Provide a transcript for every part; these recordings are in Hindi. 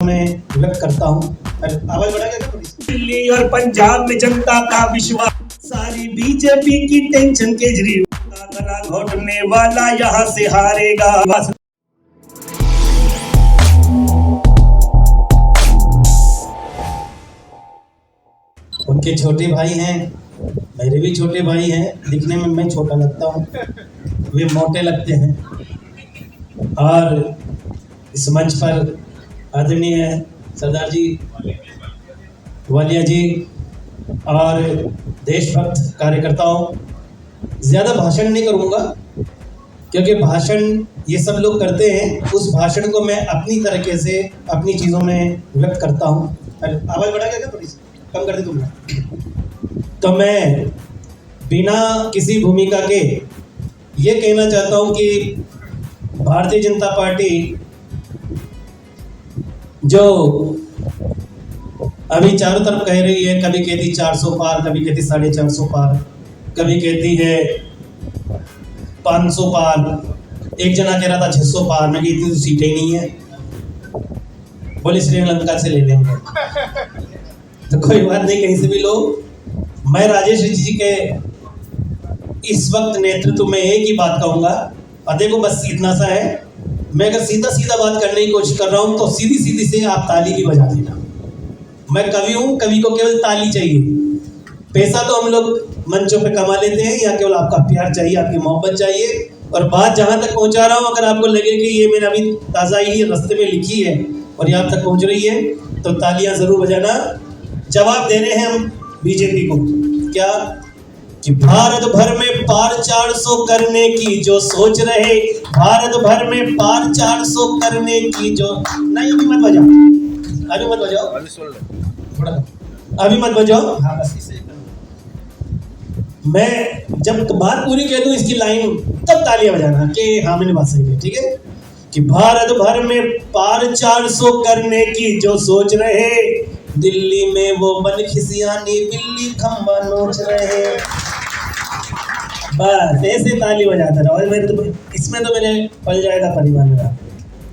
में व्यक्त करता हूँ। आवाज बढ़ा क्या थोड़ी? दिल्ली और पंजाब में जनता का विश्वास, सारी बीजेपी की टेंशन केजरीवाल का गला घोटने वाला यहाँ से हारेगा। उनके छोटे भाई हैं, मेरे भी छोटे भाई हैं, दिखने में मैं छोटा लगता हूँ, वे मोटे लगते हैं। और इस मंच पर आदरणीय सरदार जी वालिया जी और देशभक्त कार्यकर्ताओं, ज़्यादा भाषण नहीं करूँगा क्योंकि भाषण ये सब लोग करते हैं, उस भाषण को मैं अपनी तरीके से अपनी चीज़ों में व्यक्त करता हूँ। आवाज़ बढ़ा क्या थोड़ी सी कम कर दी तुमने? तो मैं बिना किसी भूमिका के ये कहना चाहता हूँ कि भारतीय जनता पार्टी जो अभी चारों तरफ कह रही है, कभी कहती 400 पार, कभी कहती 450 पार, कभी कहती है 500 पार, एक जना कह रहा था 600 पार, मैं इतनी तो सीटें नहीं है, बोले श्रीलंका से ले लेंगे। तो कोई बात नहीं, कहीं से भी लो। मैं राजेश जी के इस वक्त नेतृत्व में एक ही बात कहूँगा, और देखो बस इतना सा है, मैं अगर सीधा सीधा बात करने की कोशिश कर रहा हूँ तो सीधी सीधी से आप ताली भी बजा देना। मैं कवि हूँ, कवि को केवल ताली चाहिए, पैसा तो हम लोग मंचों पे कमा लेते हैं, या केवल आपका प्यार चाहिए, आपकी मोहब्बत चाहिए। और बात जहाँ तक पहुँचा रहा हूँ, अगर आपको लगे कि ये मैंने अभी ताज़ा ही रास्ते में लिखी है और यहाँ तक पहुँच रही है तो तालियाँ ज़रूर बजाना। जवाब दे रहे हैं हम बीजेपी को, क्या कि भारत भर में पार 400 करने की जो सोच रहे, भारत भर में पार 400 करने की जो नहीं, अभी मत बजाओ, अभी मत बजाओ, थोड़ा अभी मत बजाओ। हाँ बस इसे मैं जब बात पूरी कह दूं इसकी लाइन, तब तालियां बजाना कि हाँ मैंने बात सही है, ठीक है? कि भारत भर में पार 400 करने की जो सोच रहे, दिल्ली में वो बन खिसियानी बिल्ली खम्बा नोच रहे। बस ऐसे ताली बजाता रहो, मेरे तो इसमें तो मेरे पल जाएगा परिवार मेरा,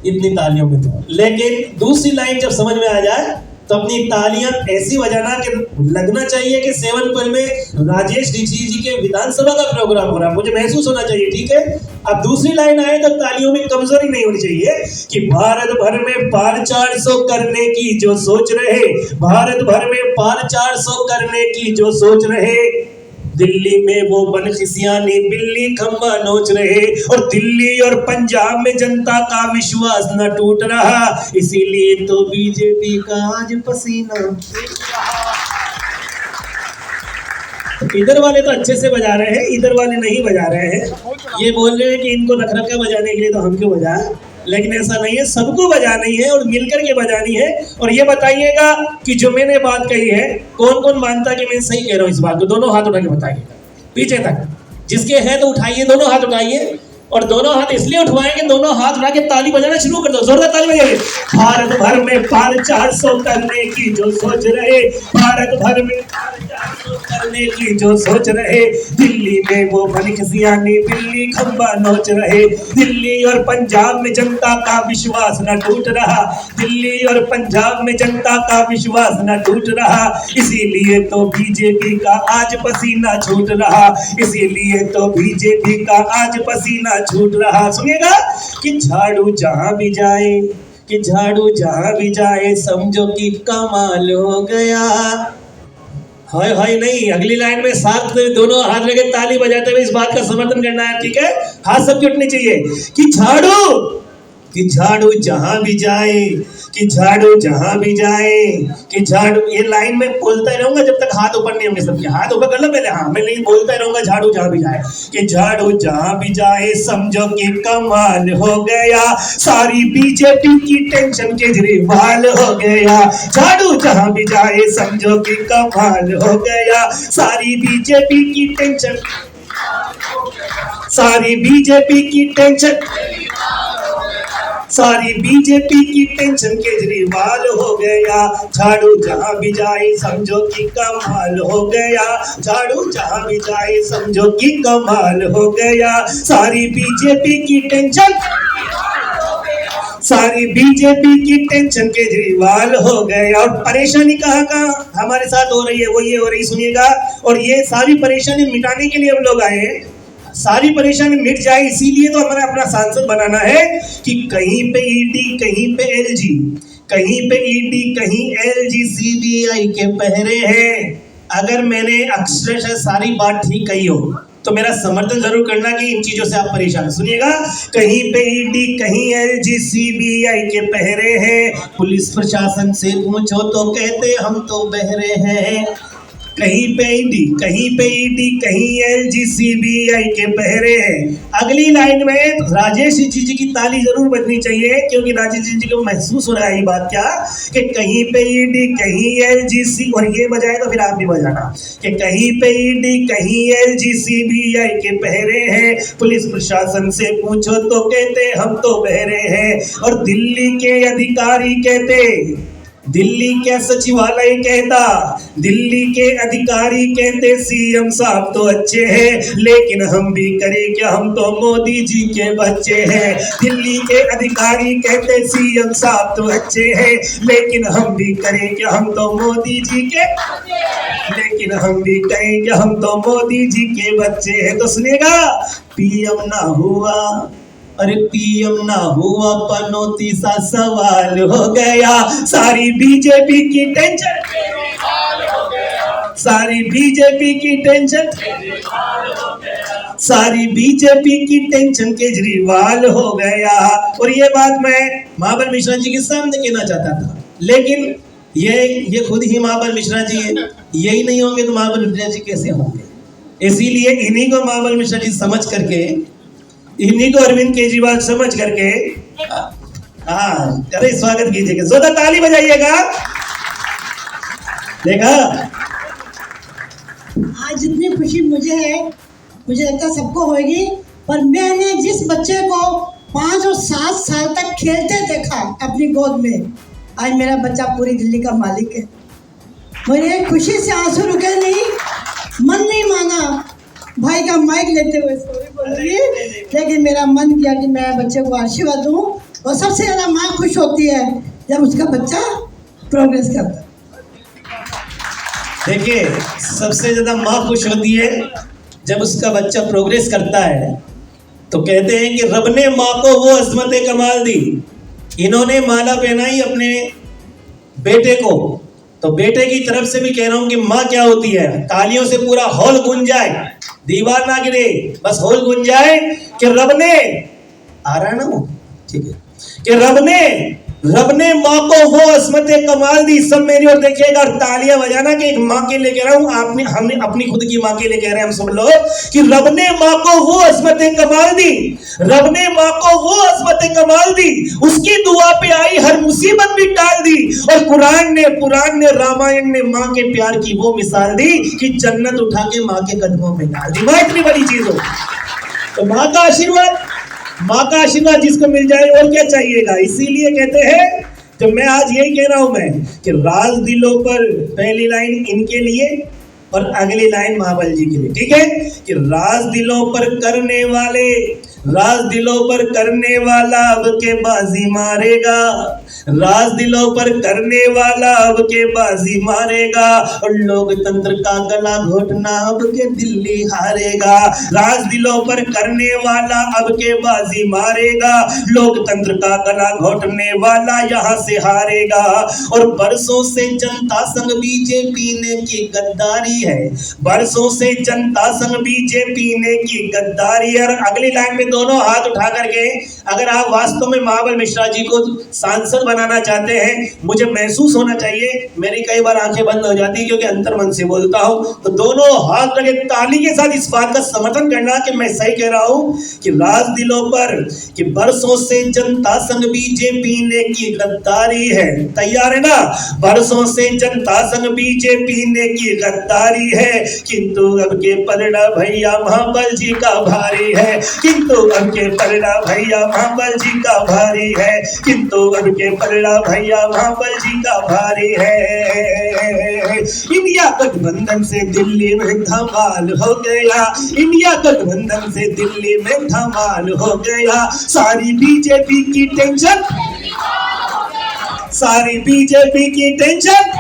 इतनी तालियों में तो। लेकिन दूसरी लाइन जब समझ में आ जाए तो अपनी तालियां ऐसी बजाना कि लगना चाहिए कि 7 में राजेश ऋषि जी के विधानसभा का प्रोग्राम हो रहा है, मुझे महसूस होना चाहिए, ठीक है? अब दूसरी लाइन आए तो तालियों में कमजोरी नहीं होनी चाहिए कि भारत भर में पार 400 करने की जो सोच रहे, भारत भर में पार 400 करने की जो सोच रहे, दिल्ली में वो बनखिसियानी बिल्ली खम्बा नोच रहे। और दिल्ली और पंजाब में जनता का विश्वास न टूट रहा, इसीलिए तो बीजेपी का आज पसीना। इधर वाले तो अच्छे से बजा रहे हैं, इधर वाले नहीं बजा रहे हैं। ये बोल रहे हैं कि इनको रख रखा बजाने के लिए तो हम क्यों बजाएं, लेकिन ऐसा नहीं है, सबको बजानी है और मिलकर के बजानी है। और ये बताइएगा कि जो मैंने बात कही है, कौन कौन मानता है कि मैं सही कह रहा हूँ इस बात को? दोनों हाथ उठा के बताइएगा, पीछे तक जिसके हैं तो उठाइए, दोनों हाथ उठाइए। और दोनों हाथ इसलिए उठवाएंगे, दोनों हाथ उठा के ताली बजाना शुरू कर दो, जोरदार ताली बजाइए। भारत भर में पार 400 करने की जो सोच रहे, भारत भर में पार 400 करने की जो सोच रहे, दिल्ली में वो बनखिसियानी बिल्ली खम्बा नोच रहे। दिल्ली और पंजाब में जनता का विश्वास न टूट रहा, दिल्ली और पंजाब में जनता का विश्वास न टूट रहा, इसीलिए तो बीजेपी का आज पसीना छूट रहा, इसीलिए तो बीजेपी का आज पसीना छूट रहा। सुनिएगा कि झाड़ू जहां भी जाए, कि झाड़ू जहां भी जाए समझो कि कमाल हो गया। हाय हाय नहीं, अगली लाइन में साथ में दोनों हाथ लेके ताली बजाते हुए इस बात का समर्थन करना है, ठीक है? हाथ सबके उठने चाहिए कि झाड़ू जहां भी जाए, कि झाड़ू जहां भी जाए, कि झाड़ू। ये लाइन में बोलता ही रहूंगा जब तक हाथ ऊपर नहीं होंगे सबके। हाथ ऊपर कर लो पहले, हाँ मैं नहीं बोलता ही रहूंगा झाड़ू जहां भी जाए, कि झाड़ू जहां भी जाए समझो कि कमाल हो गया, सारी बीजेपी की टेंशन केजरीवाल हो गया। झाड़ू जहां भी जाए समझो कि कमाल हो गया, सारी बीजेपी की टेंशन, सारी बीजेपी की टेंशन, सारी बीजेपी की टेंशन केजरीवाल हो गया। झाड़ू जहां भी जाए समझो कि कमाल हो गया, झाड़ू जहां भी जाए समझो कि कमाल हो गया, सारी बीजेपी की टेंशन, सारी बीजेपी की टेंशन केजरीवाल हो गए। और परेशानी कहाँ हमारे साथ हो रही है, वो ये हो रही, सुनिएगा। और ये सारी परेशानी मिटाने के लिए हम लोग आए हैं। सारी परेशानी मिट जाए इसीलिए तो हमारा अपना सांसद बनाना है कि कहीं पे ईडी, कहीं पे एलजी, कहीं पे ईडी, कहीं एलजी, सीबीआई के पहरे हैं। अगर मैंने अक्षरशः सारी बात ठीक कही हो तो मेरा समर्थन जरूर करना कि इन चीजों से आप परेशान। सुनिएगा, कहीं पे ईडी, कहीं एलजी, सीबीआई के पहरे हैं। पुलिस प्रशासन से पूछो तो कहते हम तो बहरे हैं। कहीं पे ईडी, कहीं एलजी, सीबीआई के पहरे हैं। अगली लाइन में राजेश जी की ताली जरूर बजनी चाहिए, क्योंकि राजेश जी को महसूस हो रहा है ये बात क्या कि कहीं पे ईडी, कहीं एलजी, सी, और ये बजाए तो फिर आप भी बजाना कि कहीं पे ईडी, कहीं एलजी, सीबीआई के पहरे हैं। पुलिस प्रशासन से पूछो तो कहते हम तो बहरे हैं। और दिल्ली के अधिकारी कहते, दिल्ली के सचिवालय कहता, दिल्ली के अधिकारी कहते सीएम साहब तो अच्छे हैं, लेकिन हम भी करें क्या, हम तो मोदी जी के बच्चे हैं। दिल्ली के अधिकारी कहते सीएम साहब तो अच्छे हैं, लेकिन हम भी करें क्या, हम तो मोदी जी के, लेकिन हम भी करें क्या, हम तो मोदी जी के बच्चे हैं। तो सुनेगा, पीएम ना हुआ, अरे पीएम ना हुआ, पनौती सा सवाल हो गया। सारी बीजेपी की टेंशन, सारी बीजेपी की टेंशन, सारी बीजेपी की टेंशन केजरीवाल हो गया। और ये बात मैं महाबल मिश्रा जी के सामने कहना चाहता था, लेकिन ये खुद ही महाबल मिश्रा जी है। यही नहीं होंगे तो महाबल मिश्रा जी कैसे होंगे? इसीलिए इन्हीं को महाबल मिश्रा जी समझ करके, इन्हीं को अरविंद केजरीवाल समझ करके, अरे स्वागत कीजिएगा, जोरदार ताली बजाइएगा। देखा, आज जितनी खुशी मुझे है, मुझे लगता है सबको होगी, पर मैंने जिस बच्चे को 5 और 7 साल तक खेलते देखा अपनी गोद में, आज मेरा बच्चा पूरी दिल्ली का मालिक है। मुझे खुशी से आंसू रुके नहीं, मन नहीं माना भाई का माइक लेते हुए सॉरी बोलिए, लेकिन मेरा मन किया कि मैं बच्चे को आशीर्वाद दूं। और सबसे ज़्यादा माँ खुश होती है जब उसका बच्चा प्रोग्रेस करता है। देखिए, सबसे ज्यादा माँ खुश होती है जब उसका बच्चा प्रोग्रेस करता है। तो कहते हैं कि रब ने माँ को वो अजमत कमाल दी, इन्होंने माला पहनाई अपने बेटे को, तो बेटे की तरफ से भी कह रहा हूं कि माँ क्या होती है। तालियों से पूरा हॉल गूंज जाए, दीवार ना गिरे, बस हॉल गूंज जाए कि रब ने, आ रहा है ना वो, ठीक है, कि रब ने माँ को वो असमत कमाल दी। सब मेरी ओर देखिएगा और तालियां बजाना कि एक माँ के लिए कह रहा हूं, हमने अपनी खुद की माँ के लिए कह रहे हैं हम सब लोग कि रब ने माँ को वो असमत कमाल दी, रब ने माँ को वो असमत कमाल दी, उसकी दुआ पे आई हर मुसीबत भी टाल दी। और पुराण ने रामायण ने माँ के प्यार की वो मिसाल दी कि जन्नत उठा के माँ के कदमों में डाल दी। माँ इतनी बड़ी चीज हो, तो माँ का आशीर्वाद जिसको मिल जाए और क्या चाहिएगा। इसीलिए कहते हैं कि मैं आज यही कह रहा हूं मैं कि राज दिलों पर, पहली लाइन इनके लिए और अगली लाइन महाबल जी के लिए, ठीक है, कि राज दिलों पर करने वाला अब के बाजी मारेगा, राज दिलों पर करने वाला अब के बाजी मारेगा, और लोकतंत्र का गला घोटना अब के दिल्ली हारेगा। राज दिलों पर करने वाला अब के बाजी मारेगा, लोकतंत्र का गला घोटने वाला यहाँ से हारेगा। और बरसों से जनता संग बीजेपी ने की गद्दारी है, बरसों से जनता संग बीजेपी ने की गद्दारी है। और अगली लाइन में दोनों हाथ उठा करके, अगर आप वास्तव में महाबल मिश्रा जी को सांसद बनाना चाहते हैं, मुझे महसूस होना चाहिए, मेरी कई बार आंखें बंद हो जाती है क्योंकि अंतर मन से बोलता हूं, तो दोनों हाथ लगे ताली के साथ इस बात का समर्थन करना कि मैं सही कह रहा हूं कि राज दिलों पर, कि बरसों से जनता संग बीजेपी ने की गद्दारी है। तैयार है ना? बरसों से जनता संग बीजेपी ने की गद्दारी है, किंतु अब के पलड़ा भैया महाबल जी का भारी है, किंतु उनके पलड़ा भैया महाबल जी का भारी है, किंतु उनके पलड़ा भैया महाबल जी का भारी है। इंडिया गठबंधन से दिल्ली में धमाल हो गया, इंडिया गठबंधन से दिल्ली में धमाल हो गया। सारी बीजेपी की टेंशन, सारी बीजेपी की टेंशन,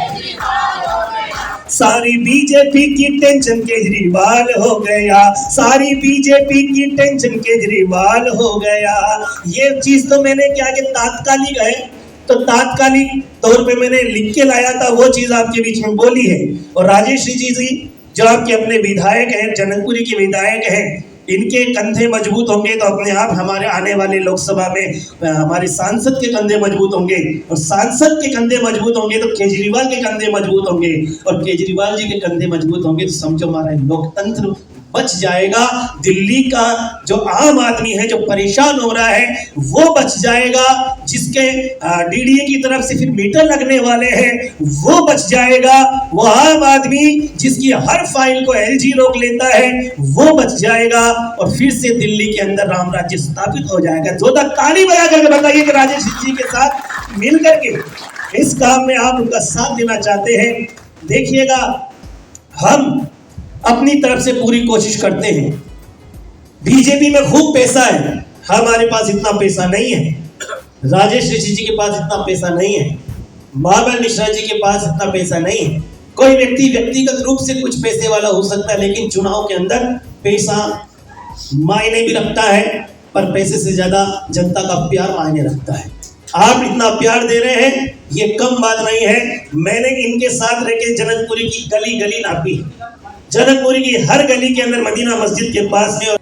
सारी बीजेपी की टेंशन केजरीवाल हो गया, सारी बीजेपी की टेंशन केजरीवाल हो गया। ये चीज तो मैंने क्या कि तात्कालिक है, तो तात्कालिक तौर पे मैंने लिख के लाया था, वो चीज आपके बीच में बोली है। और राजेश जी जो आपके अपने विधायक हैं, जनकपुरी के विधायक हैं, इनके कंधे मजबूत होंगे तो अपने आप हमारे आने वाले लोकसभा में हमारे सांसद के कंधे मजबूत होंगे, और सांसद के कंधे मजबूत होंगे तो केजरीवाल के कंधे मजबूत होंगे, और केजरीवाल जी के कंधे मजबूत होंगे तो समझो हमारा लोकतंत्र बच जाएगा। दिल्ली का जो आम आदमी है जो परेशान हो रहा है वो बच जाएगा, जिसके डीडीए की तरफ से फिर मीटर लगने वाले हैं वो बच जाएगा, वो आम आदमी जिसकी हर फाइल को एलजी रोक लेता है वो बच जाएगा, और फिर से दिल्ली के अंदर राम राज्य स्थापित हो जाएगा। जोरदार ताली बजा करके बताइए कि राजेश जी के साथ मिल करके इस काम में आप उनका साथ देना चाहते हैं। देखिएगा, हम अपनी तरफ से पूरी कोशिश करते हैं। बीजेपी में खूब पैसा है, हमारे पास इतना पैसा नहीं है, राजेश ऋषि जी के पास इतना पैसा नहीं है, महाबल मिश्रा जी के पास इतना पैसा नहीं है। कोई व्यक्ति व्यक्तिगत रूप से कुछ पैसे वाला हो सकता है, लेकिन चुनाव के अंदर पैसा मायने भी रखता है, पर पैसे से ज्यादा जनता का प्यार मायने रखता है। आप इतना प्यार दे रहे हैं, ये कम बात नहीं है। मैंने इनके साथ रह के जनकपुरी की गली गली नापी, जनकपुरी की हर गली के अंदर मदीना मस्जिद के पास में